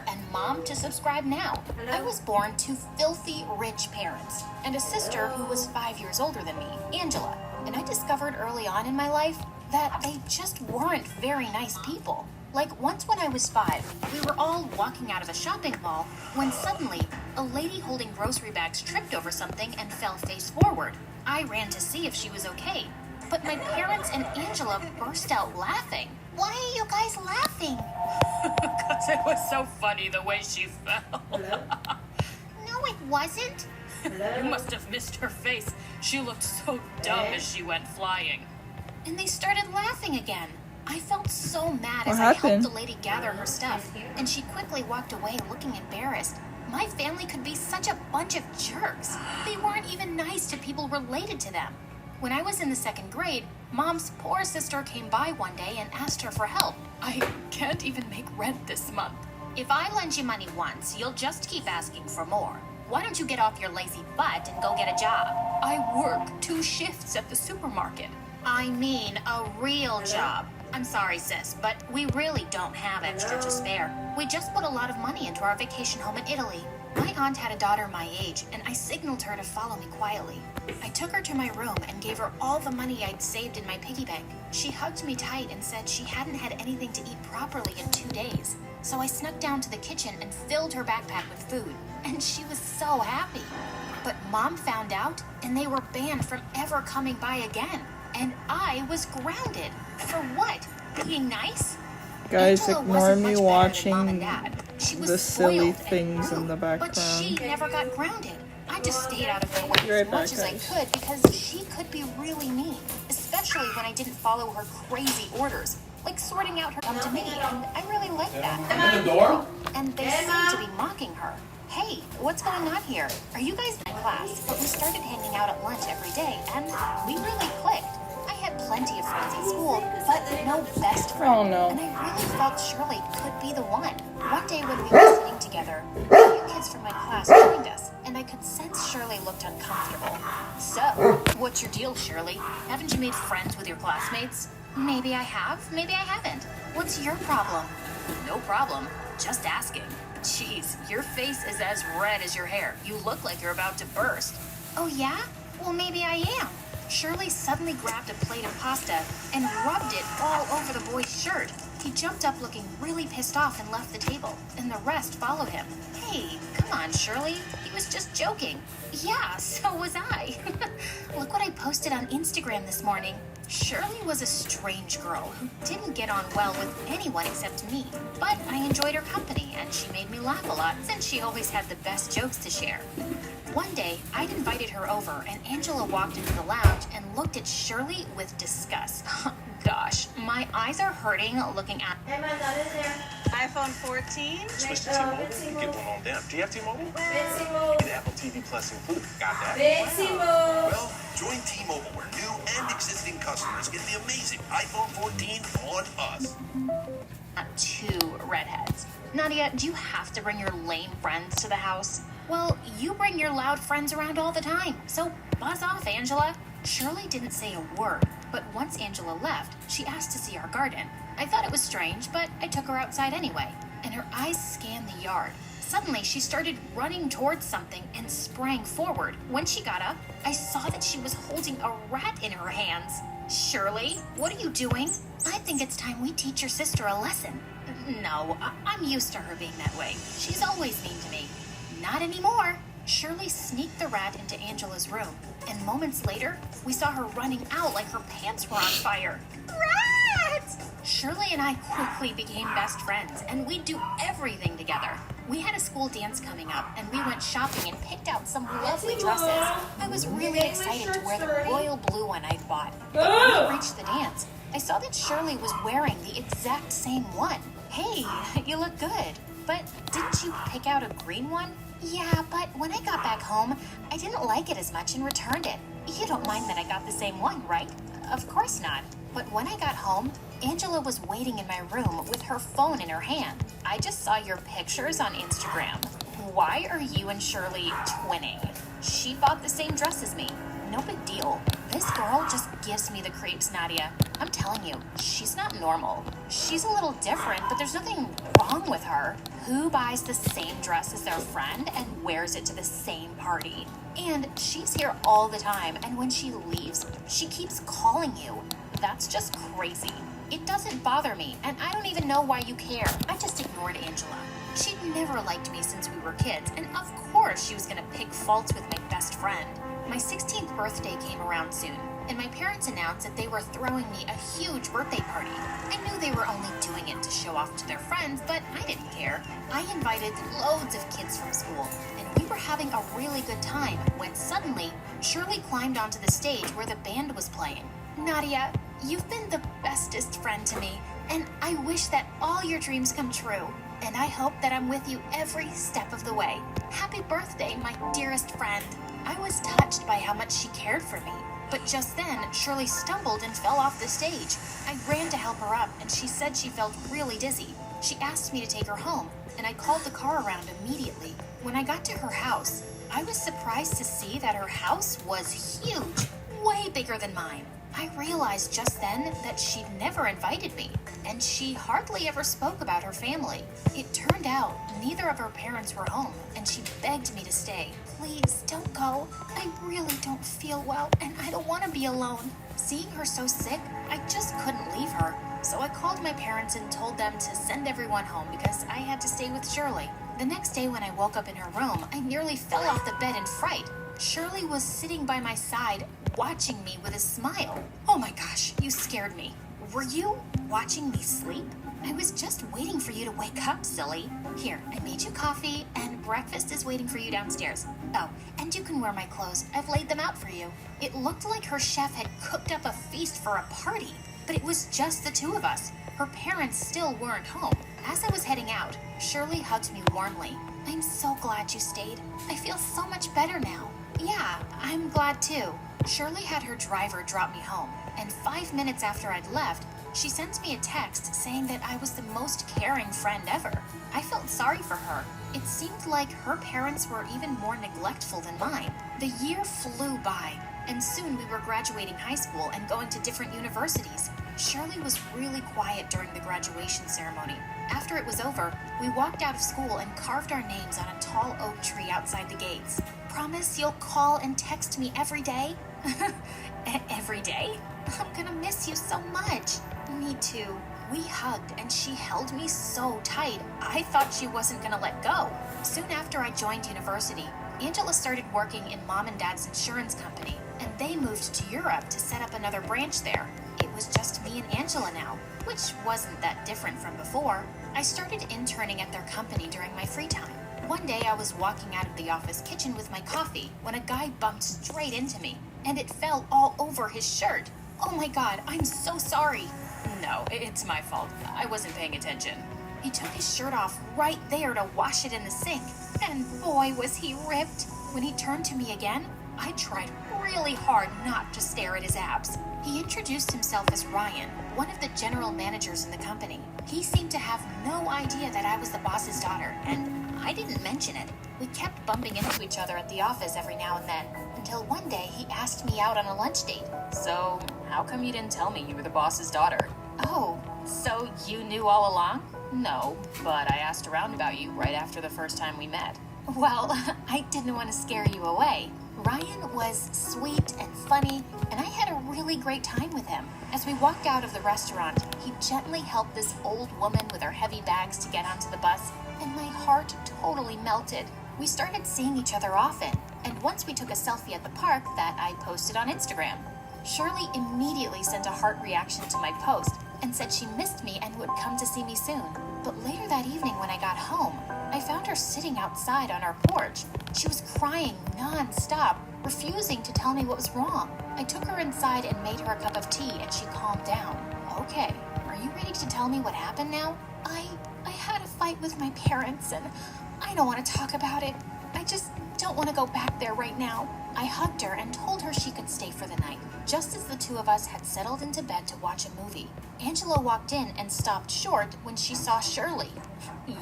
share and mom to subscribe now. I was born to filthy rich parents and a sister who was 5 years older than me, Angela. And I discovered early on in my life that they just weren't very nice people. Like once when I was 5, we were all walking out of a shopping mall when suddenly a lady holding grocery bags tripped over something and fell face forward. I ran to see if she was okay, but my parents and Angela burst out laughing. Why are you guys laughing? Because it was so funny the way she fell. No, it wasn't. You must have missed her face. She looked so dumb as she went flying. And they started laughing again. I felt so mad as I helped the lady gather her stuff, and she quickly walked away looking embarrassed. My family could be such a bunch of jerks. They weren't even nice to people related to them. When I was in the 2nd grade, Mom's poor sister came by one day and asked her for help. I can't even make rent this month. If I lend you money once, you'll just keep asking for more. Why don't you get off your lazy butt and go get a job? I work 2 shifts at the supermarket. I mean a real job. I'm sorry, sis, but we really don't have extra to spare. We just put a lot of money into our vacation home in Italy. My aunt had a daughter my age, and I signaled her to follow me quietly. I took her to my room and gave her all the money I'd saved in my piggy bank. She hugged me tight and said she hadn't had anything to eat properly in 2 days. So I snuck down to the kitchen and filled her backpack with food, and she was so happy. But Mom found out, and they were banned from ever coming by again. And I was grounded. For what? Being nice? Guys, Angela ignore me watching the silly things in the background. But she never got grounded. I just stayed out of her way Be right as much back, as I guys. could because she could be really mean, especially when I didn't follow her crazy orders, like sorting out her come to me, and I really liked that. Open the door? And they seemed to be mocking her. Hey, what's going on here? Are you guys in class? But we started hanging out at lunch every day, and we really clicked. I had plenty of friends at school, but no best friend. Oh, no. And I really felt Shirley could be the one. One day when we were sitting together, a few kids from my class joined us, and I could sense Shirley looked uncomfortable. So, what's your deal, Shirley? Haven't you made friends with your classmates? Maybe I have, maybe I haven't. What's your problem? No problem, just asking. Jeez, your face is as red as your hair. You look like you're about to burst. Oh yeah? Well, maybe I am. Shirley suddenly grabbed a plate of pasta and rubbed it all over the boy's shirt. He jumped up looking really pissed off and left the table, and the rest followed him. Hey, come on, Shirley. He was just joking. Yeah, so was I. Look what I posted on Instagram this morning. Shirley was a strange girl who didn't get on well with anyone except me, but I enjoyed her company and she made me laugh a lot since she always had the best jokes to share. One day, I'd invited her over and Angela walked into the lounge and looked at Shirley with disgust. Gosh, my eyes are hurting looking at iPhone 14? Switch to T-Mobile, get one on them. Do you have T-Mobile? Get Apple TV Plus included. Got that? Well, join T-Mobile where new and existing customers get the amazing iPhone 14 on us. 2 redheads. Nadia, do you have to bring your lame friends to the house? Well, you bring your loud friends around all the time, so buzz off, Angela. Shirley didn't say a word, but once Angela left, she asked to see our garden. I thought it was strange, but I took her outside anyway, and her eyes scanned the yard. Suddenly, she started running towards something and sprang forward. When she got up, I saw that she was holding a rat in her hands. Shirley, what are you doing? I think it's time we teach your sister a lesson. No, I'm used to her being that way. She's always mean to me. Not anymore. Shirley sneaked the rat into Angela's room, and moments later, we saw her running out like her pants were on fire. Rat! Shirley and I quickly became best friends, and we'd do everything together. We had a school dance coming up, and we went shopping and picked out some lovely dresses. I was really excited to wear the royal blue one I'd bought. But when we reached the dance, I saw that Shirley was wearing the exact same one. Hey, you look good. But didn't you pick out a green one? Yeah, but when I got back home, I didn't like it as much and returned it. You don't mind that I got the same one, right? Of course not. But when I got home, Angela was waiting in my room with her phone in her hand. I just saw your pictures on Instagram. Why are you and Shirley twinning? She bought the same dress as me. No big deal. This girl just gives me the creeps, Nadia. I'm telling you, she's not normal. She's a little different, but there's nothing wrong with her. Who buys the same dress as their friend and wears it to the same party? And she's here all the time, and when she leaves, she keeps calling you. That's just crazy. It doesn't bother me, and I don't even know why you care. I just ignored Angela. She'd never liked me since we were kids, and of course she was gonna pick faults with my best friend. My 16th birthday came around soon, and my parents announced that they were throwing me a huge birthday party. I knew they were only doing it to show off to their friends, but I didn't care. I invited loads of kids from school, and we were having a really good time when suddenly Shirley climbed onto the stage where the band was playing. Nadia, you've been the bestest friend to me, and I wish that all your dreams come true. And I hope that I'm with you every step of the way. Happy birthday, my dearest friend. I was touched by how much she cared for me. But just then, Shirley stumbled and fell off the stage. I ran to help her up, and she said she felt really dizzy. She asked me to take her home, and I called the car around immediately. When I got to her house, I was surprised to see that her house was huge, way bigger than mine. I realized just then that she'd never invited me, and she hardly ever spoke about her family. It turned out neither of her parents were home, and she begged me to stay. Please, don't go. I really don't feel well, and I don't want to be alone. Seeing her so sick, I just couldn't leave her. So I called my parents and told them to send everyone home because I had to stay with Shirley. The next day when I woke up in her room, I nearly fell off the bed in fright. Shirley was sitting by my side, watching me with a smile. Oh my gosh, you scared me. Were you watching me sleep? I was just waiting for you to wake up, silly. Here, I made you coffee, and breakfast is waiting for you downstairs. Oh, and you can wear my clothes. I've laid them out for you. It looked like her chef had cooked up a feast for a party, but it was just the two of us. Her parents still weren't home. As I was heading out, Shirley hugged me warmly. I'm so glad you stayed. I feel so much better now. Yeah, I'm glad too. Shirley had her driver drop me home, and 5 minutes after I'd left, she sent me a text saying that I was the most caring friend ever. I felt sorry for her. It seemed like her parents were even more neglectful than mine. The year flew by, and soon we were graduating high school and going to different universities. Shirley was really quiet during the graduation ceremony. After it was over, we walked out of school and carved our names on a tall oak tree outside the gates. Promise you'll call and text me every day? Every day? I'm gonna miss you so much. Me too. We hugged and she held me so tight, I thought she wasn't gonna let go. Soon after I joined university, Angela started working in Mom and Dad's insurance company, and they moved to Europe to set up another branch there. It was just me and Angela now, which wasn't that different from before. I started interning at their company during my free time. One day I was walking out of the office kitchen with my coffee when a guy bumped straight into me, and it fell all over his shirt. Oh my God, I'm so sorry. No, it's my fault. I wasn't paying attention. He took his shirt off right there to wash it in the sink, and boy was he ripped. When he turned to me again, I tried really hard not to stare at his abs. He introduced himself as Ryan, one of the general managers in the company. He seemed to have no idea that I was the boss's daughter, and I didn't mention it. We kept bumping into each other at the office every now and then, until one day he asked me out on a lunch date. So, how come you didn't tell me you were the boss's daughter? Oh, so you knew all along? No, but I asked around about you right after the first time we met. Well, I didn't want to scare you away. Ryan was sweet and funny, and I had a really great time with him. As we walked out of the restaurant, he gently helped this old woman with her heavy bags to get onto the bus, and my heart totally melted. We started seeing each other often, and once we took a selfie at the park that I posted on Instagram. Shirley immediately sent a heart reaction to my post and said she missed me and would come to see me soon. But later that evening when I got home, I found her sitting outside on our porch. She was crying non-stop, refusing to tell me what was wrong. I took her inside and made her a cup of tea, and she calmed down. Okay, are you ready to tell me what happened now? I had a fight with my parents, and I don't want to talk about it. I just don't want to go back there right now. I hugged her and told her she could stay for the night. Just as the two of us had settled into bed to watch a movie, Angela walked in and stopped short when she saw Shirley.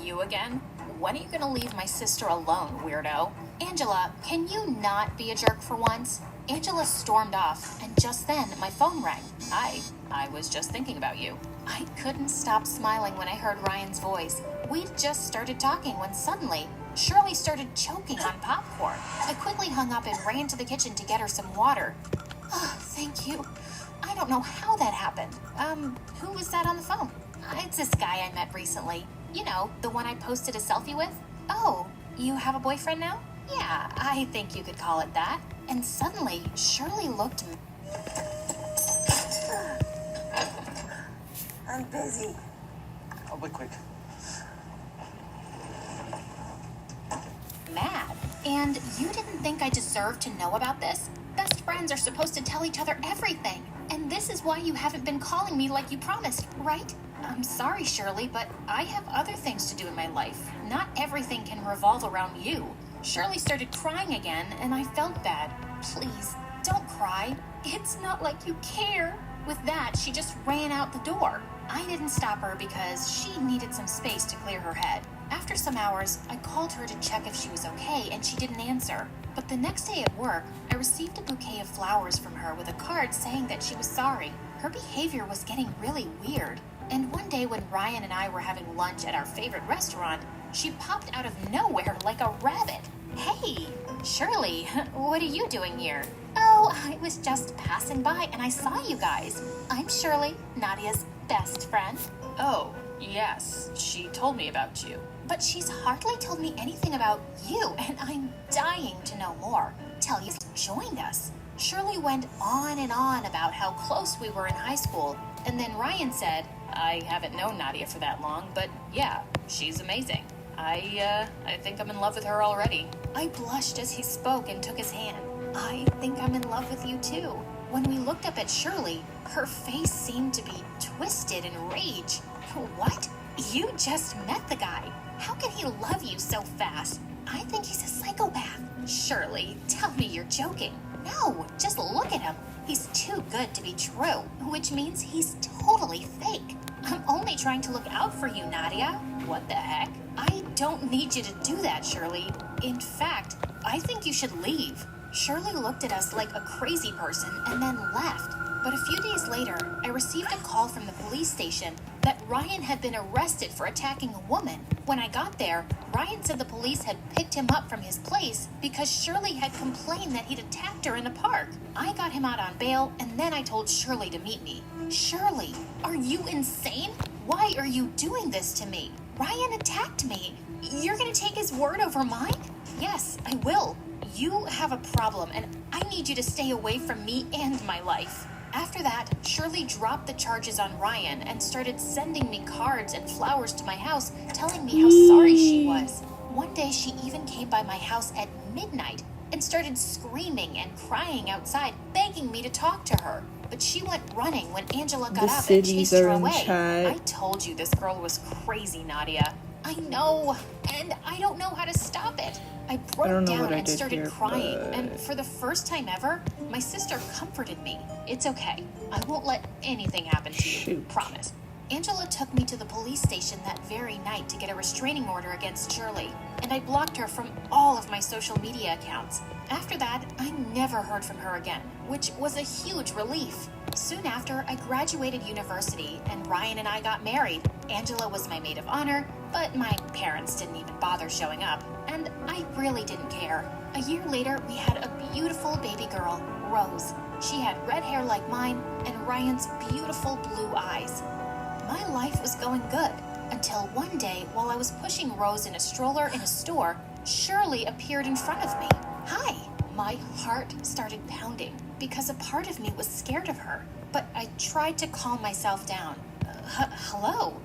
You again? when are you gonna leave my sister alone, weirdo? Angela, can you not be a jerk for once? Angela stormed off, and just then my phone rang. I was just thinking about you. I couldn't stop smiling when I heard Ryan's voice. We'd just started talking when suddenly, Shirley started choking on popcorn. I quickly hung up and ran to the kitchen to get her some water. Oh, thank you. I don't know how that happened. Who was that on the phone? It's this guy I met recently. You know, the one I posted a selfie with? Oh, you have a boyfriend now? Yeah, I think you could call it that. And suddenly, Shirley looked... I'm busy. I'll be quick. mad. And you didn't think I deserved to know about this? Best friends are supposed to tell each other everything. And this is why you haven't been calling me like you promised, right? I'm sorry, Shirley, but I have other things to do in my life. Not everything can revolve around you. Shirley started crying again, and I felt bad. Please, don't cry. It's not like you care. With that, she just ran out the door. I didn't stop her because she needed some space to clear her head. After some hours, I called her to check if she was okay, and she didn't answer. But the next day at work, I received a bouquet of flowers from her with a card saying that she was sorry. Her behavior was getting really weird. And one day when Ryan and I were having lunch at our favorite restaurant, she popped out of nowhere like a rabbit. Hey, Shirley, what are you doing here? Oh, I was just passing by and I saw you guys. I'm Shirley, Nadia's best friend. Oh, yes, she told me about you. But she's hardly told me anything about you, and I'm dying to know more. Tell you joined us. Shirley went on and on about how close we were in high school, and then Ryan said, I haven't known Nadia for that long, but yeah, she's amazing. I think I'm in love with her already. I blushed as he spoke and took his hand. I think I'm in love with you too. When we looked up at Shirley, her face seemed to be twisted in rage. What? You just met the guy. How can he love you so fast? I think he's a psychopath. Shirley, tell me you're joking. No, just look at him. He's too good to be true, which means he's totally fake. I'm only trying to look out for you, Nadia. What the heck? I don't need you to do that, Shirley. In fact, I think you should leave. Shirley looked at us like a crazy person and then left. But a few days later, I received a call from the police station that Ryan had been arrested for attacking a woman. When I got there, Ryan said the police had picked him up from his place because Shirley had complained that he'd attacked her in the park. I got him out on bail, and then I told Shirley to meet me. Shirley, are you insane? Why are you doing this to me? Ryan attacked me. You're gonna take his word over mine? Yes, I will. You have a problem, and I need you to stay away from me and my life. After that, Shirley dropped the charges on Ryan and started sending me cards and flowers to my house, telling me how sorry she was. One day, she even came by my house at midnight and started screaming and crying outside, begging me to talk to her. But she went running when Angela got up and chased her away. I told you this girl was crazy, Nadia. I know, and I don't know how to stop it. I broke down and started crying, and for the first time ever, my sister comforted me. It's okay. I won't let anything happen to you. Promise. Angela took me to the police station that very night to get a restraining order against Shirley, and I blocked her from all of my social media accounts. After that, I never heard from her again, which was a huge relief. Soon after, I graduated university, and Ryan and I got married. Angela was my maid of honor, but my parents didn't even bother showing up, and I really didn't care. A year later, we had a beautiful baby girl, Rose. She had red hair like mine, and Ryan's beautiful blue eyes. My life was going good, until one day, while I was pushing Rose in a stroller in a store, Shirley appeared in front of me. Hi! My heart started pounding because a part of me was scared of her, but I tried to calm myself down. Hello,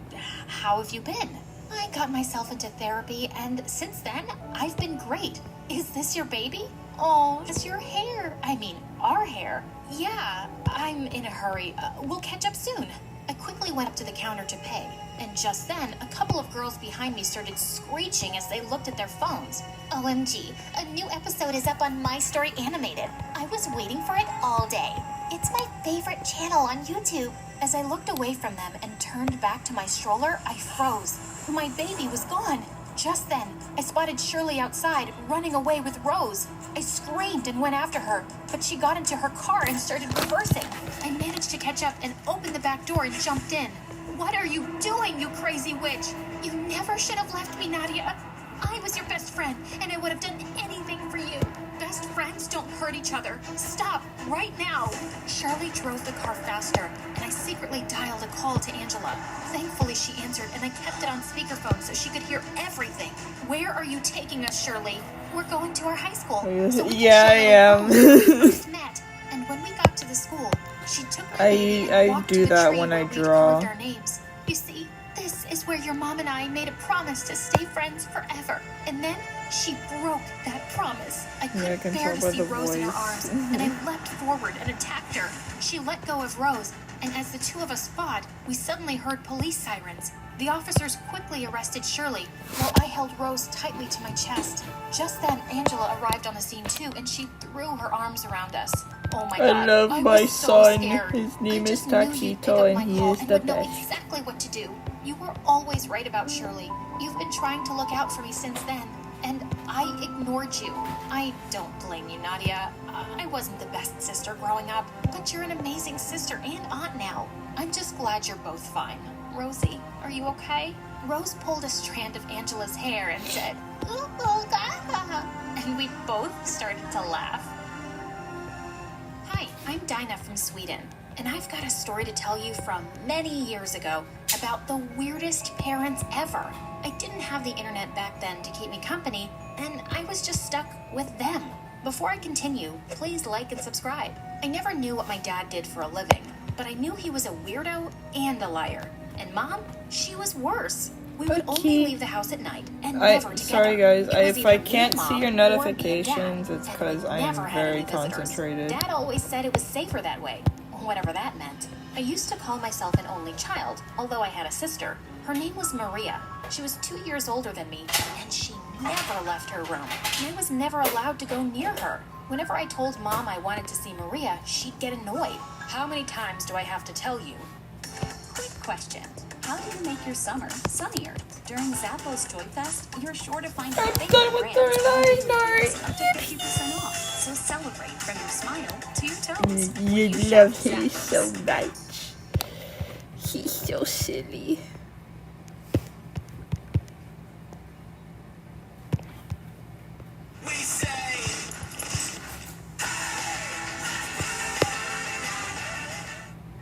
how have you been? I got myself into therapy, and since then, I've been great. Is this your baby? Oh, it's your hair. I mean, our hair. Yeah, I'm in a hurry. We'll catch up soon. I quickly went up to the counter to pay, and just then, a couple of girls behind me started screeching as they looked at their phones. OMG, a new episode is up on My Story Animated. I was waiting for it all day. It's my favorite channel on YouTube. As I looked away from them and turned back to my stroller, I froze. My baby was gone. Just then, I spotted Shirley outside, running away with Rose. I screamed and went after her, but she got into her car and started reversing. I managed to catch up and opened the back door and jumped in. What are you doing, you crazy witch? You never should have left me, Nadia. I was your best friend, and I would have done anything for you. Best friends don't hurt each other. Stop, right now. Shirley drove the car faster, and I secretly dialed a call to Angela. Thankfully, she answered, and I kept it on speakerphone so she could hear everything. Where are you taking us, Shirley? We're going to our high school. So we can Yeah, I am. we first met, and when we got to the school, she took my baby and I walked do to the that tree when I where we'd draw. carved our names. You see, this is where your mom and I made a promise to stay friends forever. And then she broke that promise. I couldn't can bear tell to by see the Rose in her voice. arms, and I leapt forward and attacked her. She let go of Rose, and as the two of us fought, we suddenly heard police sirens. The officers quickly arrested Shirley, while I held Rose tightly to my chest. Just then, Angela arrived on the scene too, and she threw her arms around us. Oh my God! I love I my was so son. scared. His name I is just knew you'd pick Tacito, up and my he call is and the would know best. exactly what to do. You were always right about Shirley. You've been trying to look out for me since then, and I ignored you. I don't blame you, Nadia. I wasn't the best sister growing up, but you're an amazing sister and aunt now. I'm just glad you're both fine. Rosie, are you okay? Rose pulled a strand of Angela's hair and said, "Ooh, gaga," and we both started to laugh. Hi, I'm Dinah from Sweden, and I've got a story to tell you from many years ago about the weirdest parents ever. I didn't have the internet back then to keep me company, and I was just stuck with them. Before I continue, please like and subscribe. I never knew what my dad did for a living, but I knew he was a weirdo and a liar. And Mom, she was worse. We would only leave the house at night and never together. Sorry guys, It was if I either me, can't see Mom, your or me and notifications, Dad, it's and because we I never am had very any visitors. concentrated. Dad always said it was safer that way, whatever that meant. I used to call myself an only child, although I had a sister. Her name was Maria. She was 2 years older than me, and she never left her room. And I was never allowed to go near her. Whenever I told Mom I wanted to see Maria, she'd get annoyed. How many times do I have to tell you? Quick question. How do you make your summer sunnier? During Zappos Joy Fest, you're sure to find your favorite done with brand their line, up to 50% off. So celebrate from your smile to your toes. You You love shop him Zappos. so much. He's so silly. We say.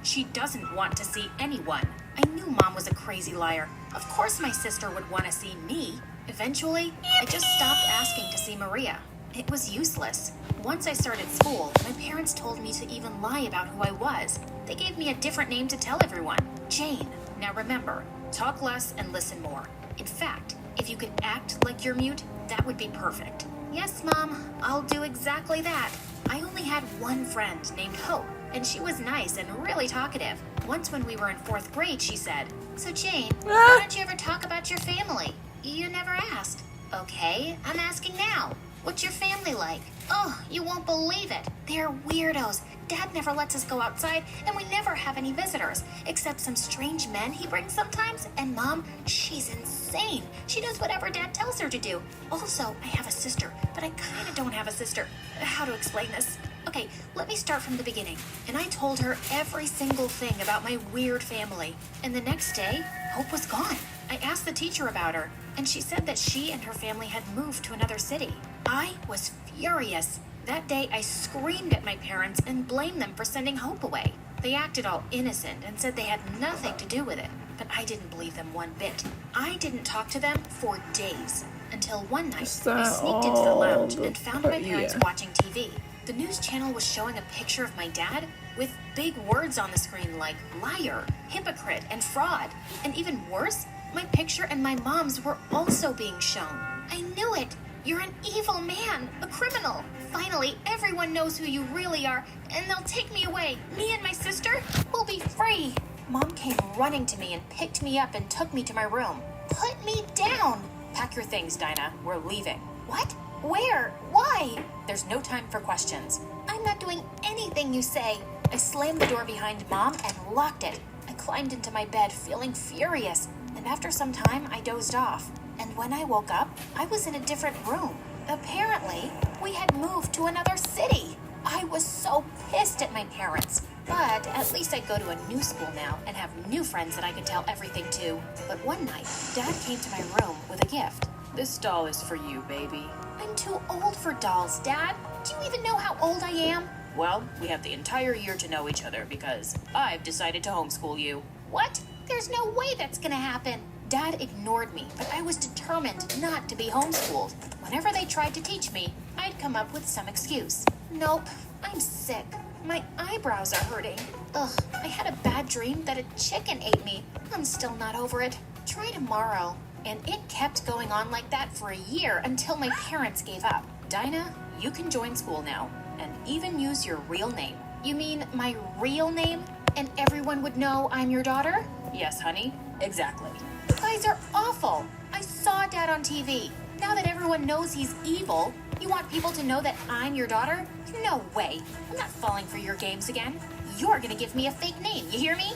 She doesn't want to see anyone. I knew Mom was a crazy liar. Of course my sister would want to see me. Eventually, I just stopped asking to see Maria. It was useless. Once I started school, my parents told me to even lie about who I was. They gave me a different name to tell everyone, Jane. Now remember, talk less and listen more. In fact, if you could act like you're mute, that would be perfect. Yes, Mom, I'll do exactly that. I only had one friend named Hope, and she was nice and really talkative. Once when we were in 4th grade, she said, "So Jane, why don't you ever talk about your family? You never asked." "Okay, I'm asking now. What's your family like?" "Oh, you won't believe it. They're weirdos. Dad never lets us go outside, and we never have any visitors, except some strange men he brings sometimes. And Mom, she's insane. She does whatever Dad tells her to do. Also, I have a sister, but I kind of don't have a sister. How to explain this? Okay, let me start from the beginning. And I told her every single thing about my weird family. And the next day, Hope was gone. I asked the teacher about her, and she said that she and her family had moved to another city. I was furious. That day, I screamed at my parents and blamed them for sending Hope away. They acted all innocent and said they had nothing to do with it, but I didn't believe them one bit. I didn't talk to them for days, until one night, I sneaked into the lounge and found my parents watching TV. The news channel was showing a picture of my dad with big words on the screen like liar, hypocrite, and fraud. And even worse, my picture and my mom's were also being shown. I knew it! You're an evil man, a criminal. Finally, everyone knows who you really are, and they'll take me away. Me and my sister will be free. Mom came running to me and picked me up and took me to my room. Put me down! Pack your things, Dinah. We're leaving. What? Where? Why? There's no time for questions. I'm not doing anything you say. I slammed the door behind Mom and locked it. I climbed into my bed, feeling furious, and after some time, I dozed off. And when I woke up, I was in a different room. Apparently, we had moved to another city. I was so pissed at my parents. But at least I go to a new school now and have new friends that I can tell everything to. But one night, Dad came to my room with a gift. This doll is for you, baby. I'm too old for dolls, Dad. Do you even know how old I am? Well, we have the entire year to know each other because I've decided to homeschool you. What? There's no way that's gonna happen. Dad ignored me, but I was determined not to be homeschooled. Whenever they tried to teach me, I'd come up with some excuse. Nope, I'm sick. My eyebrows are hurting. Ugh, I had a bad dream that a chicken ate me. I'm still not over it. Try tomorrow. And it kept going on like that for a year until my parents gave up. Dinah, you can join school now and even use your real name. You mean my real name? And everyone would know I'm your daughter? Yes, honey, exactly. You guys are awful. I saw Dad on TV. Now that everyone knows he's evil, you want people to know that I'm your daughter? No way. I'm not falling for your games again. You're gonna give me a fake name, you hear me?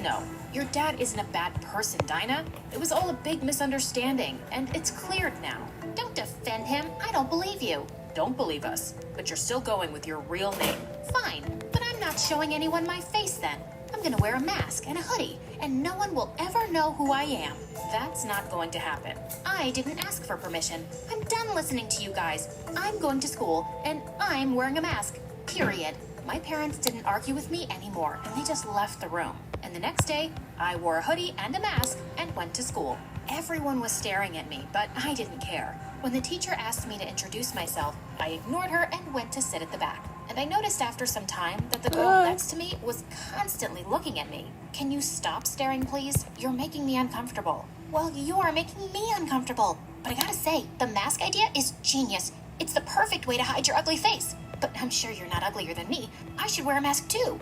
No, your dad isn't a bad person, Dinah. It was all a big misunderstanding, and it's cleared now. Don't defend him. I don't believe you. Don't believe us, but you're still going with your real name. Fine, but I'm not showing anyone my face then. I'm gonna wear a mask and a hoodie, and no one will ever know who I am. That's not going to happen. I didn't ask for permission. I'm done listening to you guys. I'm going to school, and I'm wearing a mask. Period. My parents didn't argue with me anymore, and they just left the room. And the next day, I wore a hoodie and a mask and went to school. Everyone was staring at me, but I didn't care. When the teacher asked me to introduce myself, I ignored her and went to sit at the back. And I noticed after some time that the girl next to me was constantly looking at me. Can you stop staring, please? You're making me uncomfortable. Well, you're making me uncomfortable. But I gotta say, the mask idea is genius. It's the perfect way to hide your ugly face. But I'm sure you're not uglier than me. I should wear a mask too.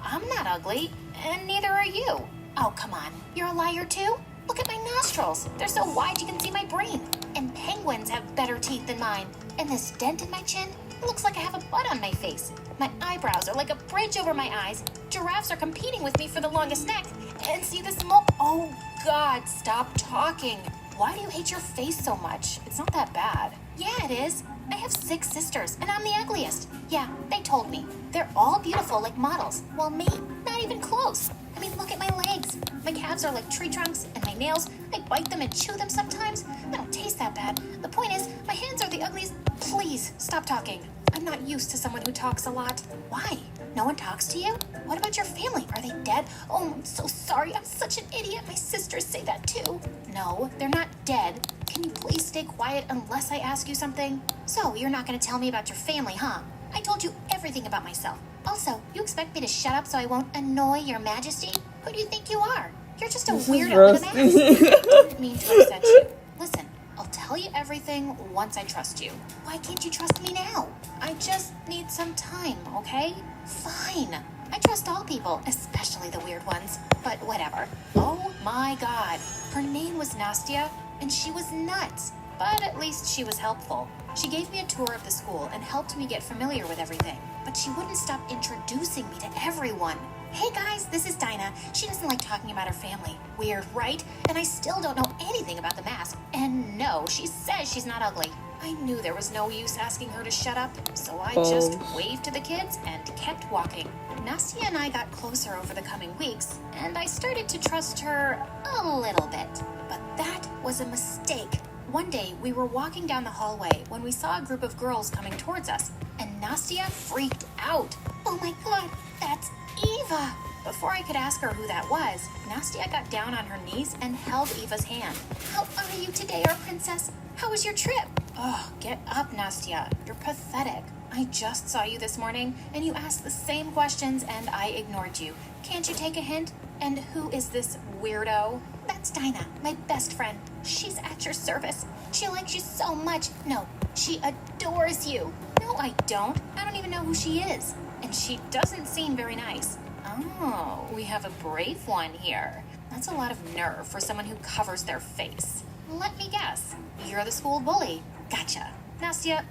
I'm not ugly, and neither are you. Oh, come on. You're a liar too? Look at my nostrils. They're so wide you can see my brain. And penguins have better teeth than mine. And this dent in my chin, it looks like I have a butt on my face. My eyebrows are like a bridge over my eyes. Giraffes are competing with me for the longest neck. And see this mole? Oh, God, stop talking. Why do you hate your face so much? It's not that bad. Yeah, it is. I have 6 sisters, and I'm the ugliest. Yeah, they told me. They're all beautiful like models, while me, not even close. I mean, look at my legs. My calves are like tree trunks, and my nails, I bite them and chew them sometimes. They don't taste that bad. The point is, my hands are the ugliest. Please, stop talking. I'm not used to someone who talks a lot. Why? No one talks to you? What about your family? Are they dead? Oh, I'm so sorry. I'm such an idiot. My sisters say that too. No, they're not dead. Can you please stay quiet unless I ask you something? So, you're not going to tell me about your family, huh? I told you everything about myself. Also, you expect me to shut up so I won't annoy your majesty? Who do you think you are? You're just a weirdo with a mask. I didn't mean to upset you. Listen, I'll tell you everything once I trust you. Why can't you trust me now? I just need some time, okay? Fine. I trust all people, especially the weird ones. But whatever. Oh my God. Her name was Nastya, and she was nuts. But at least she was helpful. She gave me a tour of the school and helped me get familiar with everything. But she wouldn't stop introducing me to everyone. Hey guys, this is Dinah. She doesn't like talking about her family. Weird, right? And I still don't know anything about the mask. And no, she says she's not ugly. I knew there was no use asking her to shut up, so I just waved to the kids and kept walking. Nastya and I got closer over the coming weeks, and I started to trust her a little bit. But that was a mistake. One day, we were walking down the hallway when we saw a group of girls coming towards us, and Nastya freaked out. Oh my God, that's Eva! Before I could ask her who that was, Nastya got down on her knees and held Eva's hand. How are you today, our princess? How was your trip? Oh, get up, Nastya. You're pathetic. I just saw you this morning, and you asked the same questions, and I ignored you. Can't you take a hint? And who is this weirdo? That's Dinah, my best friend. She's at your service. She likes you so much. No, she adores you. No, I don't. I don't even know who she is. And she doesn't seem very nice. Oh, we have a brave one here. That's a lot of nerve for someone who covers their face. Let me guess. You're the school bully. Gotcha. Nastya,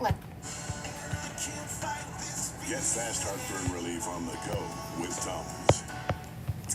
Get fast heartburn relief on the go with Tums.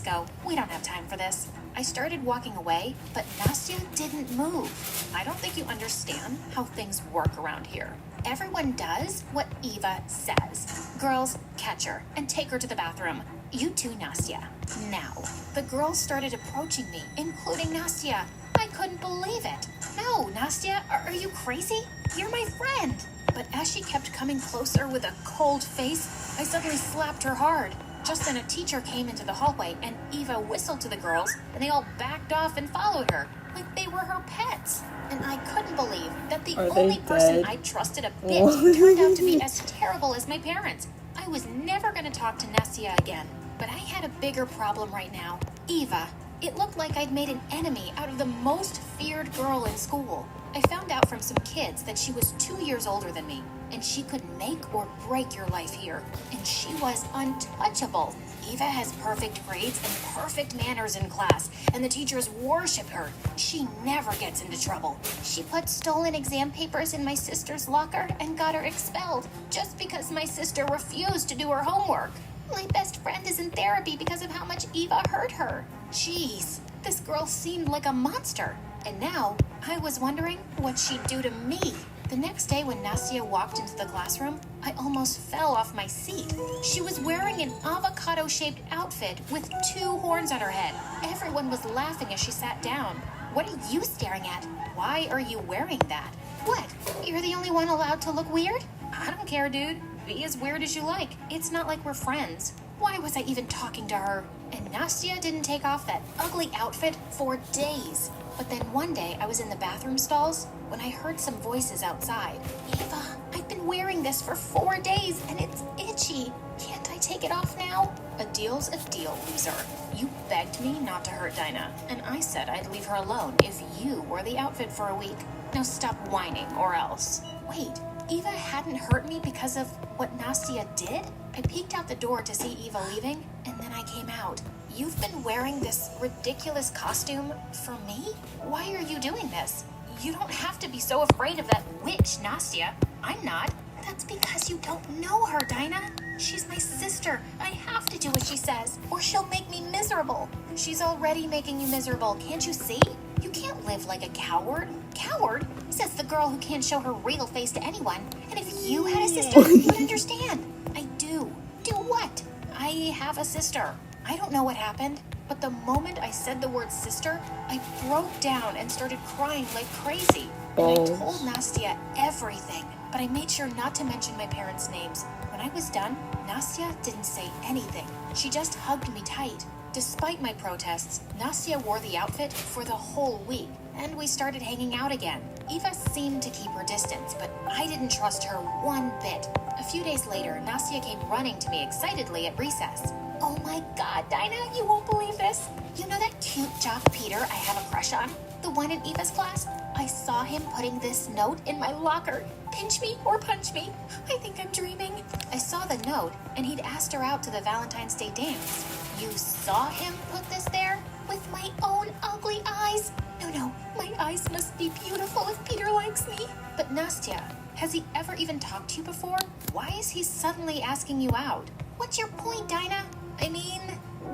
let's go. We don't have time for this. I started walking away, but Nastya didn't move. I don't think you understand how things work around here. Everyone does what Eva says. Girls, catch her and take her to the bathroom. You too, Nastya. Now, the girls started approaching me, including Nastya. I couldn't believe it. No, Nastya, are you crazy? You're my friend. But as she kept coming closer with a cold face, I suddenly slapped her hard. Just then a teacher came into the hallway and Eva whistled to the girls and they all backed off and followed her like they were her pets. And I couldn't believe that the only person I trusted a bit turned out to be as terrible as my parents. I was never going to talk to Nastya again. But I had a bigger problem right now. Eva. It looked like I'd made an enemy out of the most feared girl in school. I found out from some kids that she was 2 years older than me, and she could make or break your life here. And she was untouchable. Eva has perfect grades and perfect manners in class, and the teachers worship her. She never gets into trouble. She put stolen exam papers in my sister's locker and got her expelled, just because my sister refused to do her homework. My best friend is in therapy because of how much Eva hurt her. Jeez, this girl seemed like a monster. And now, I was wondering what she'd do to me. The next day when Nastya walked into the classroom, I almost fell off my seat. She was wearing an avocado-shaped outfit with 2 horns on her head. Everyone was laughing as she sat down. What are you staring at? Why are you wearing that? What? You're the only one allowed to look weird? I don't care, dude. Be as weird as you like. It's not like we're friends. Why was I even talking to her? And Nastya didn't take off that ugly outfit for days. But then one day I was in the bathroom stalls when I heard some voices outside. Eva, I've been wearing this for 4 days and it's itchy. Can't I take it off now? A deal's a deal, loser. You begged me not to hurt Dinah, and I said I'd leave her alone if you wore the outfit for a week. Now stop whining or else. Wait. Eva hadn't hurt me because of what Nastya did? I peeked out the door to see Eva leaving, and then I came out. You've been wearing this ridiculous costume for me? Why are you doing this? You don't have to be so afraid of that witch, Nastya. I'm not. That's because you don't know her, Dinah. She's my sister. I have to do what she says, or she'll make me miserable. She's already making you miserable, can't you see? You can't live like a coward. Coward? Says the girl who can't show her real face to anyone. And if you had a sister, you'd understand. I do. Do what? I have a sister. I don't know what happened, but the moment I said the word sister, I broke down and started crying like crazy. And I told Nastya everything, but I made sure not to mention my parents' names. When I was done, Nastya didn't say anything. She just hugged me tight. Despite my protests, Nastya wore the outfit for the whole week, and we started hanging out again. Eva seemed to keep her distance, but I didn't trust her one bit. A few days later, Nastya came running to me excitedly at recess. Oh my God, Dinah, you won't believe this. You know that cute jock Peter I have a crush on? The one in Eva's class? I saw him putting this note in my locker. Pinch me or punch me. I think I'm dreaming. I saw the note, and he'd asked her out to the Valentine's Day dance. You saw him put this there? With my own ugly eyes? No, my eyes must be beautiful if Peter likes me. But Nastya, has he ever even talked to you before? Why is he suddenly asking you out? What's your point, Dinah? I mean,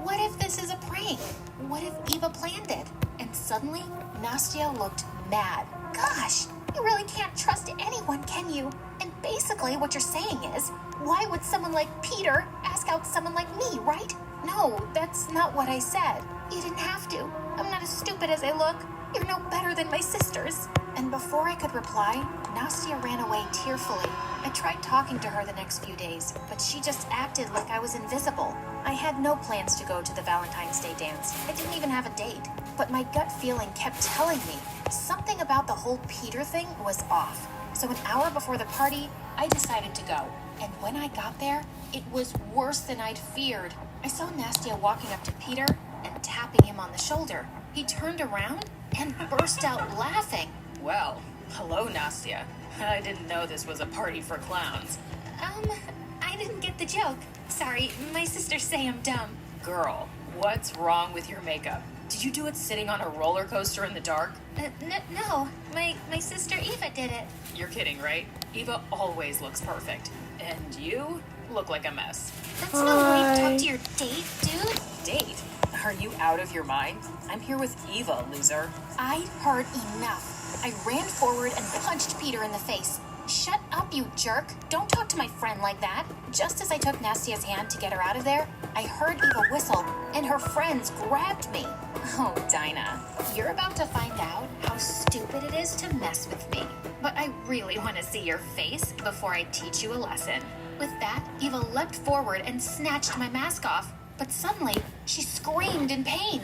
what if this is a prank? What if Eva planned it? And suddenly, Nastya looked mad. Gosh, you really can't trust anyone, can you? And basically what you're saying is, why would someone like Peter ask out someone like me, right? No, that's not what I said. You didn't have to. I'm not as stupid as I look. You're no better than my sisters. And before I could reply, Nastya ran away tearfully. I tried talking to her the next few days, but she just acted like I was invisible. I had no plans to go to the Valentine's Day dance. I didn't even have a date. But my gut feeling kept telling me something about the whole Peter thing was off. So an hour before the party, I decided to go. And when I got there, it was worse than I'd feared. I saw Nastya walking up to Peter and tapping him on the shoulder. He turned around and burst out laughing. Well, hello, Nastya. I didn't know this was a party for clowns. I didn't get the joke. Sorry, my sisters say I'm dumb. Girl, what's wrong with your makeup? Did you do it sitting on a roller coaster in the dark? No, my sister Eva did it. You're kidding, right? Eva always looks perfect. And you look like a mess. That's no way to talk to your date, dude. Date? Are you out of your mind? I'm here with Eva, loser. I'd heard enough. I ran forward and punched Peter in the face. Shut up, you jerk. Don't talk to my friend like that. Just as I took Nastia's hand to get her out of there, I heard Eva whistle, and her friends grabbed me. Oh, Dinah, you're about to find out how stupid it is to mess with me. But I really want to see your face before I teach you a lesson. With that, Eva leapt forward and snatched my mask off. But suddenly, she screamed in pain.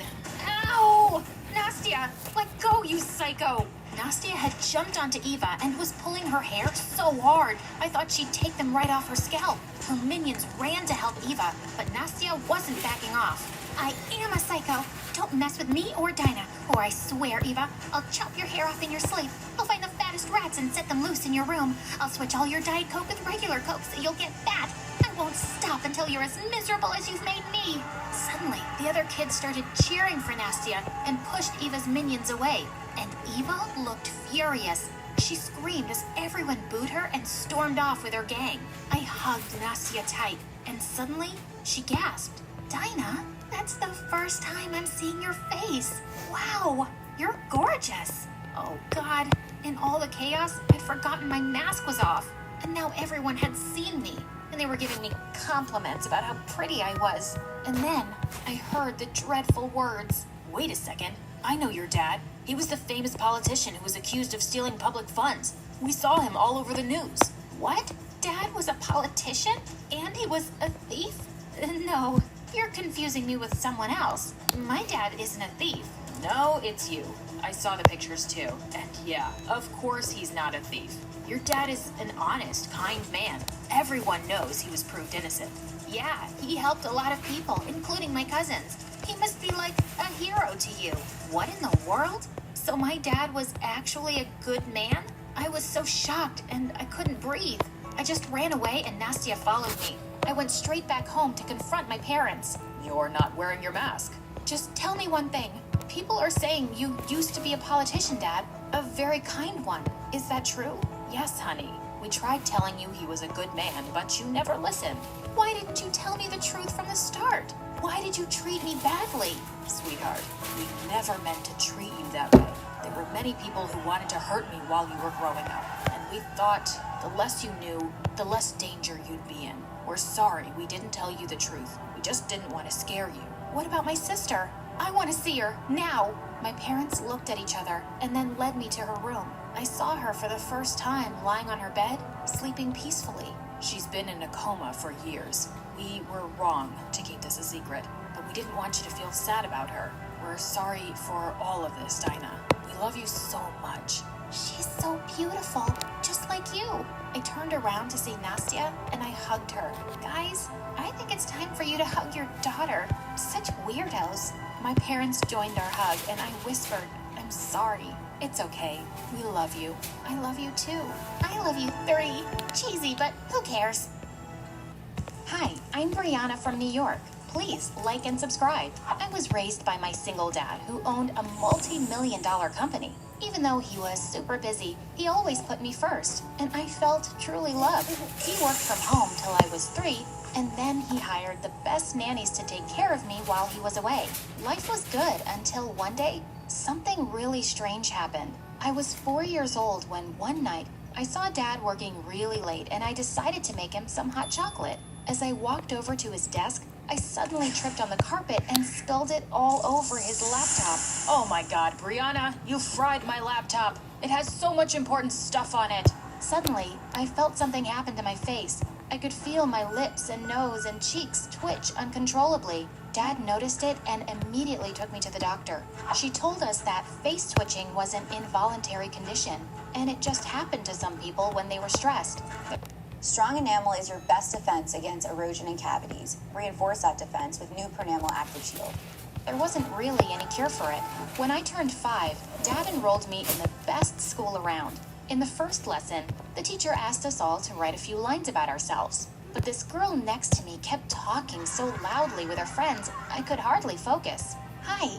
Ow! Nastia, let go, you psycho! Nastia had jumped onto Eva and was pulling her hair so hard, I thought she'd take them right off her scalp. Her minions ran to help Eva, but Nastia wasn't backing off. I am a psycho. Don't mess with me or Dinah, or I swear, Eva, I'll chop your hair off in your sleep. I'll find the fattest rats and set them loose in your room. I'll switch all your Diet Coke with regular Coke so you'll get fat. I won't stop until you're as miserable as you've made me. Suddenly, the other kids started cheering for Nastia and pushed Eva's minions away. And Eva looked furious. She screamed as everyone booed her and stormed off with her gang. I hugged Nastia tight, and suddenly, she gasped. Dinah, that's the first time I'm seeing your face. Wow, you're gorgeous. Oh God, in all the chaos, I'd forgotten my mask was off. And now everyone had seen me, and they were giving me compliments about how pretty I was. And then I heard the dreadful words. Wait a second. I know your dad. He was the famous politician who was accused of stealing public funds. We saw him all over the news. What? Dad was a politician? And he was a thief? No, you're confusing me with someone else. My dad isn't a thief. No, it's you. I saw the pictures too. And yeah, of course he's not a thief. Your dad is an honest, kind man. Everyone knows he was proved innocent. Yeah, he helped a lot of people, including my cousins. He must be like a hero to you. What in the world? So my dad was actually a good man? I was so shocked and I couldn't breathe. I just ran away and Nastia followed me. I went straight back home to confront my parents. You're not wearing your mask. Just tell me one thing. People are saying you used to be a politician, Dad. A very kind one. Is that true? Yes, honey. We tried telling you he was a good man, but you never listened. Why didn't you tell me the truth from the start? Why did you treat me badly? Sweetheart, we never meant to treat you that way. There were many people who wanted to hurt me while you were growing up, and we thought the less you knew, the less danger you'd be in. We're sorry we didn't tell you the truth. We just didn't want to scare you. What about my sister? I want to see her, now. My parents looked at each other and then led me to her room. I saw her for the first time lying on her bed, sleeping peacefully. She's been in a coma for years. We were wrong to keep this a secret, but we didn't want you to feel sad about her. We're sorry for all of this, Dinah. We love you so much. She's so beautiful, just like you. I turned around to see Nastia and I hugged her. Guys, I think it's time for you to hug your daughter. Such weirdos. My parents joined our hug and I whispered, I'm sorry. It's okay. We love you. I love you too. I love you 3. Cheesy, but who cares? Hi, I'm Brianna from New York. Please like and subscribe. I was raised by my single dad who owned a multi-million-dollar company. Even though he was super busy, he always put me first, and I felt truly loved. He worked from home till I was 3, and then he hired the best nannies to take care of me while he was away. Life was good until one day, something really strange happened. I was 4 years old when one night, I saw Dad working really late and I decided to make him some hot chocolate. As I walked over to his desk, I suddenly tripped on the carpet and spilled it all over his laptop. Oh my God, Brianna, you fried my laptop. It has so much important stuff on it. Suddenly, I felt something happen to my face. I could feel my lips and nose and cheeks twitch uncontrollably. Dad noticed it and immediately took me to the doctor. She told us that face twitching was an involuntary condition, and it just happened to some people when they were stressed. Strong enamel is your best defense against erosion and cavities. Reinforce that defense with new Pronamel Active Shield. There wasn't really any cure for it. When I turned 5, Dad enrolled me in the best school around. In the first lesson, the teacher asked us all to write a few lines about ourselves. But this girl next to me kept talking so loudly with her friends, I could hardly focus. Hi,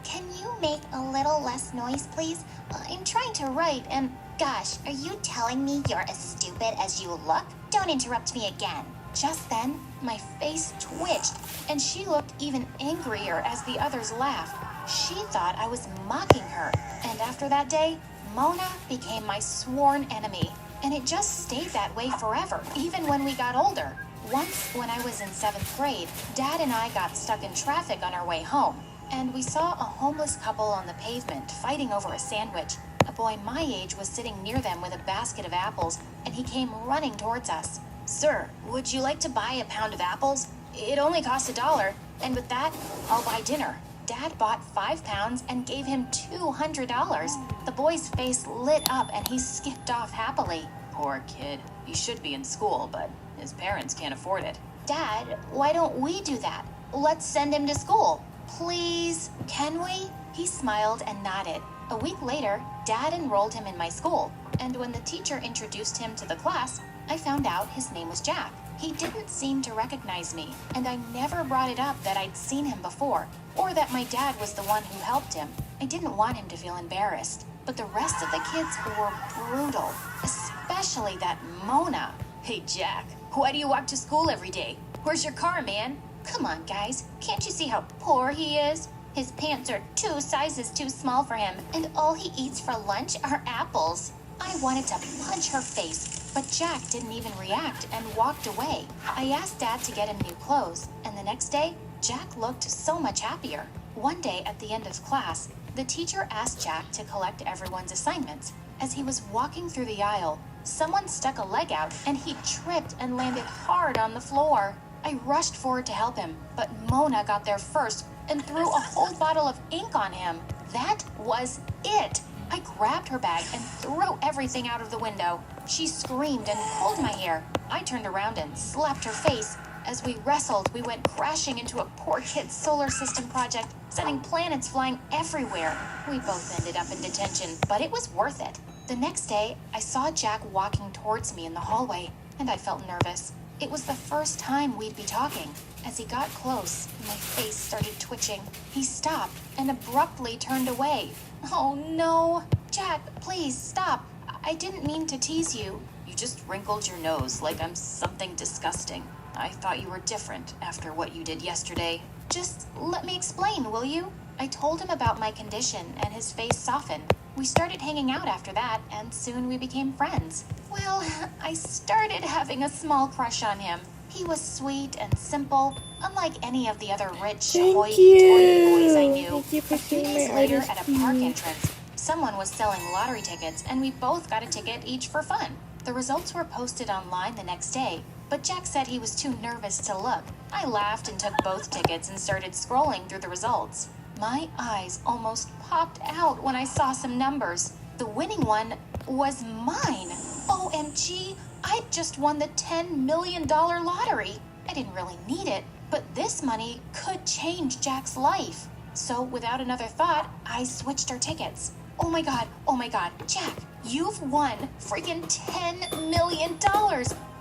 can you make a little less noise, please? I'm trying to write and... Gosh, are you telling me you're as stupid as you look? Don't interrupt me again. just then, my face twitched, and she looked even angrier as the others laughed. She thought I was mocking her, and after that day, Mona became my sworn enemy. And it just stayed that way forever, even when we got older. Once, when I was in 7th grade, Dad and I got stuck in traffic on our way home, and we saw a homeless couple on the pavement fighting over a sandwich. A boy my age was sitting near them with a basket of apples, and he came running towards us. "Sir, would you like to buy a pound of apples? It only costs $1, and with that, I'll buy dinner." Dad bought 5 pounds and gave him $200. The boy's face lit up and he skipped off happily. Poor kid. He should be in school, but his parents can't afford it. "Dad, why don't we do that? Let's send him to school. Please, can we?" He smiled and nodded. A week later, Dad enrolled him in my school, and when the teacher introduced him to the class, I found out his name was Jack. He didn't seem to recognize me, and I never brought it up that I'd seen him before, or that my dad was the one who helped him. I didn't want him to feel embarrassed, but the rest of the kids were brutal, especially that Mona. Hey, Jack, why do you walk to school every day? Where's your car, man? Come on, guys, can't you see how poor he is? His pants are 2 sizes too small for him, and all he eats for lunch are apples. I wanted to punch her face, but Jack didn't even react and walked away. I asked Dad to get him new clothes, and the next day, Jack looked so much happier. One day at the end of class, the teacher asked Jack to collect everyone's assignments. As he was walking through the aisle, someone stuck a leg out and he tripped and landed hard on the floor. I rushed forward to help him, but Mona got there first and threw a whole bottle of ink on him. That was it. I grabbed her bag and threw everything out of the window. She screamed and pulled my hair. I turned around and slapped her face. As we wrestled, we went crashing into a poor kid's solar system project, sending planets flying everywhere. We both ended up in detention, but it was worth it. The next day, I saw Jack walking towards me in the hallway, and I felt nervous. It was the first time we'd be talking. As he got close, my face started twitching. He stopped and abruptly turned away. "Oh no! Jack, please stop. I didn't mean to tease you." You just wrinkled your nose like I'm something disgusting. I thought you were different after what you did yesterday. "Just let me explain, will you?" I told him about my condition, and his face softened. We started hanging out after that, and soon we became friends. Well, I started having a small crush on him. He was sweet and simple, unlike any of the other rich, hoity-toity boys I knew. Thank you for A few seeing days my later, artist at a park feed. entrance, someone was selling lottery tickets, and we both got a ticket each for fun. The results were posted online the next day, but Jack said he was too nervous to look. I laughed and took both tickets and started scrolling through the results. My eyes almost popped out when I saw some numbers. The winning one was mine. OMG, I just won the $10 million lottery. I didn't really need it, but this money could change Jack's life. So without another thought, I switched our tickets. Oh my God, Jack, you've won freaking $10 million.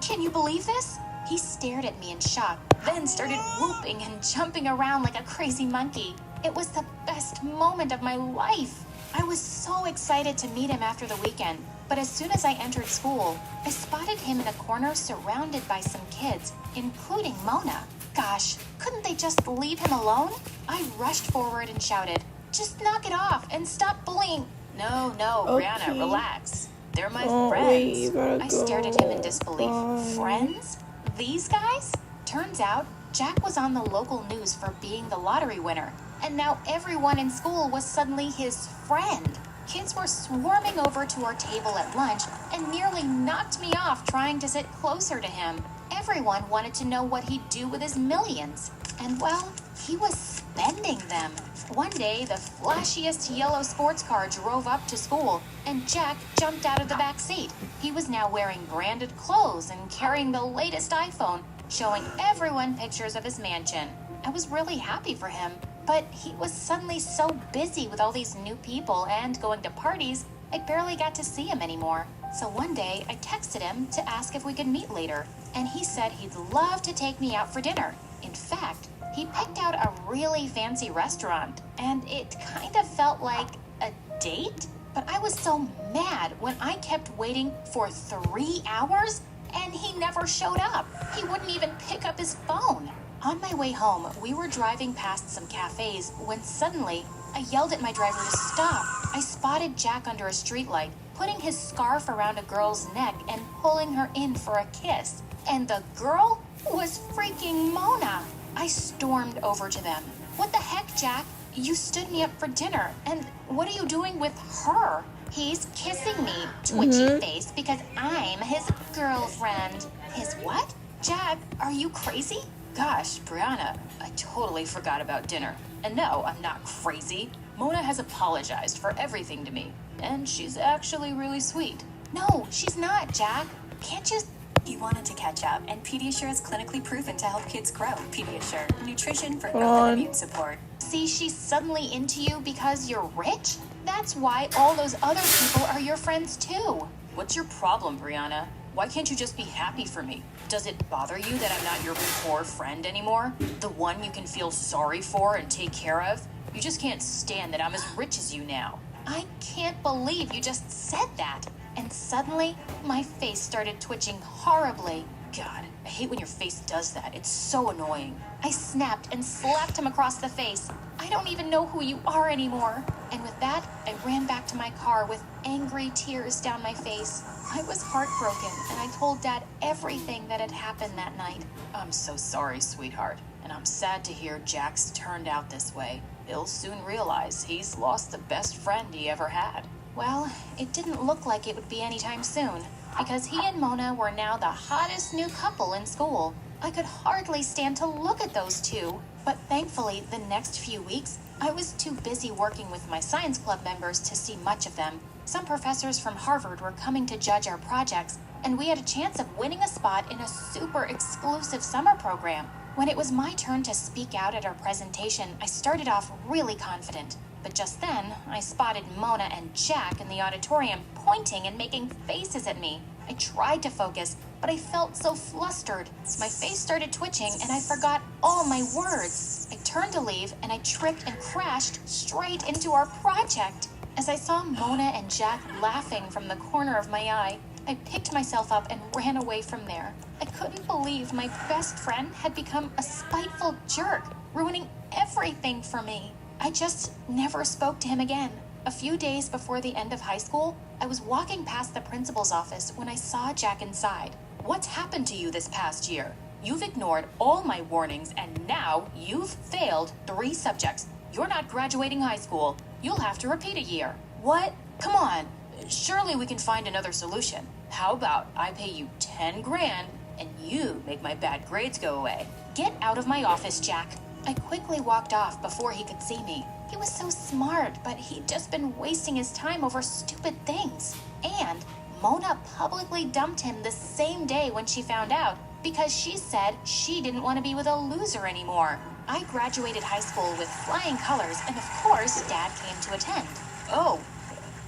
Can you believe this? He stared at me in shock, then started whooping and jumping around like a crazy monkey. It was the best moment of my life. I was so excited to meet him after the weekend, but as soon as I entered school, I spotted him in a corner surrounded by some kids, including Mona. Gosh, couldn't they just leave him alone? I rushed forward and shouted, "Just knock it off and stop bullying." No, Okay. Brianna, relax. They're my Oh, friends. wait, you gotta I go. stared at him in disbelief. Bye. Friends? These guys? Turns out, Jack was on the local news for being the lottery winner, and now everyone in school was suddenly his friend. Kids were swarming over to our table at lunch and nearly knocked me off trying to sit closer to him. Everyone wanted to know what he'd do with his millions. And well, he was spending them. One day, the flashiest yellow sports car drove up to school, and Jack jumped out of the back seat. He was now wearing branded clothes and carrying the latest iPhone, showing everyone pictures of his mansion. I was really happy for him, but he was suddenly so busy with all these new people and going to parties, I barely got to see him anymore. So one day, I texted him to ask if we could meet later, and he said he'd love to take me out for dinner. In fact, he picked out a really fancy restaurant, and it kind of felt like a date. But I was so mad when I kept waiting for 3 hours and he never showed up. He wouldn't even pick up his phone. On my way home, we were driving past some cafes when suddenly I yelled at my driver to stop. I spotted Jack under a streetlight, putting his scarf around a girl's neck and pulling her in for a kiss. And the girl was freaking Mona. I stormed over to them. What the heck, Jack? You stood me up for dinner, and what are you doing with her? He's kissing me, twitchy face, because I'm his girlfriend. His what? Jack, are you crazy? Gosh, Brianna, I totally forgot about dinner. And no, I'm not crazy. Mona has apologized for everything to me, and she's actually really sweet. No, she's not, Jack. Can't you... You wanted to catch up, and Pediasure is clinically proven to help kids grow. Pediasure, nutrition for Hold growth on. and immune support. See, she's suddenly into you because you're rich? That's why all those other people are your friends too. What's your problem, Brianna? Why can't you just be happy for me? Does it bother you that I'm not your poor friend anymore? The one you can feel sorry for and take care of? You just can't stand that I'm as rich as you now. I can't believe you just said that. And suddenly, my face started twitching horribly. God, I hate when your face does that. It's so annoying. I snapped and slapped him across the face. I don't even know who you are anymore. And with that, I ran back to my car with angry tears down my face. I was heartbroken, and I told Dad everything that had happened that night. I'm so sorry, sweetheart. And I'm sad to hear Jack's turned out this way. He'll soon realize he's lost the best friend he ever had. Well, it didn't look like it would be anytime soon, because he and Mona were now the hottest new couple in school. I could hardly stand to look at those two, but thankfully, the next few weeks, I was too busy working with my science club members to see much of them. Some professors from Harvard were coming to judge our projects, and we had a chance of winning a spot in a super exclusive summer program. When it was my turn to speak out at our presentation, I started off really confident. But just then, I spotted Mona and Jack in the auditorium pointing and making faces at me. I tried to focus, but I felt so flustered. My face started twitching and I forgot all my words. I turned to leave and I tripped and crashed straight into our project. As I saw Mona and Jack laughing from the corner of my eye, I picked myself up and ran away from there. I couldn't believe my best friend had become a spiteful jerk, ruining everything for me. I just never spoke to him again. A few days before the end of high school, I was walking past the principal's office when I saw Jack inside. What's happened to you this past year? You've ignored all my warnings and now you've failed 3 subjects. You're not graduating high school. You'll have to repeat a year. What? Come on. Surely we can find another solution. How about I pay you 10 grand and you make my bad grades go away? Get out of my office, Jack. I quickly walked off before he could see me. He was so smart, but he'd just been wasting his time over stupid things. And Mona publicly dumped him the same day when she found out because she said she didn't want to be with a loser anymore. I graduated high school with flying colors, and of course, Dad came to attend. Oh,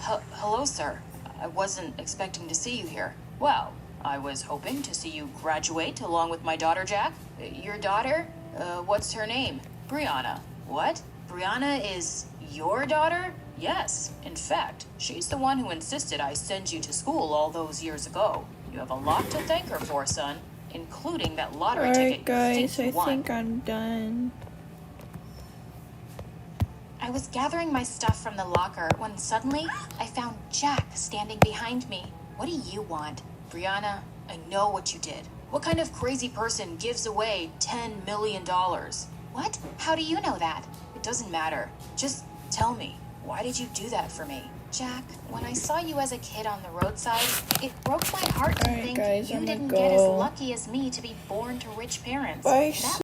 hello, sir. I wasn't expecting to see you here. Well, I was hoping to see you graduate along with my daughter, Jack. Your daughter? What's her name? Brianna. What? Brianna is your daughter? Yes. In fact, she's the one who insisted I send you to school all those years ago. You have a lot to thank her for, son, including that lottery ticket Alright guys, you I won. think I'm done. I was gathering my stuff from the locker when suddenly I found Jack standing behind me. What do you want? Brianna, I know what you did. What kind of crazy person gives away $10 million? What? How do you know that? It doesn't matter. Just tell me, why did you do that for me? Jack, when I saw you as a kid on the roadside, it broke my heart to Alright, think guys, you I'm gonna didn't get as go. lucky as me to be born to rich parents. Bye. That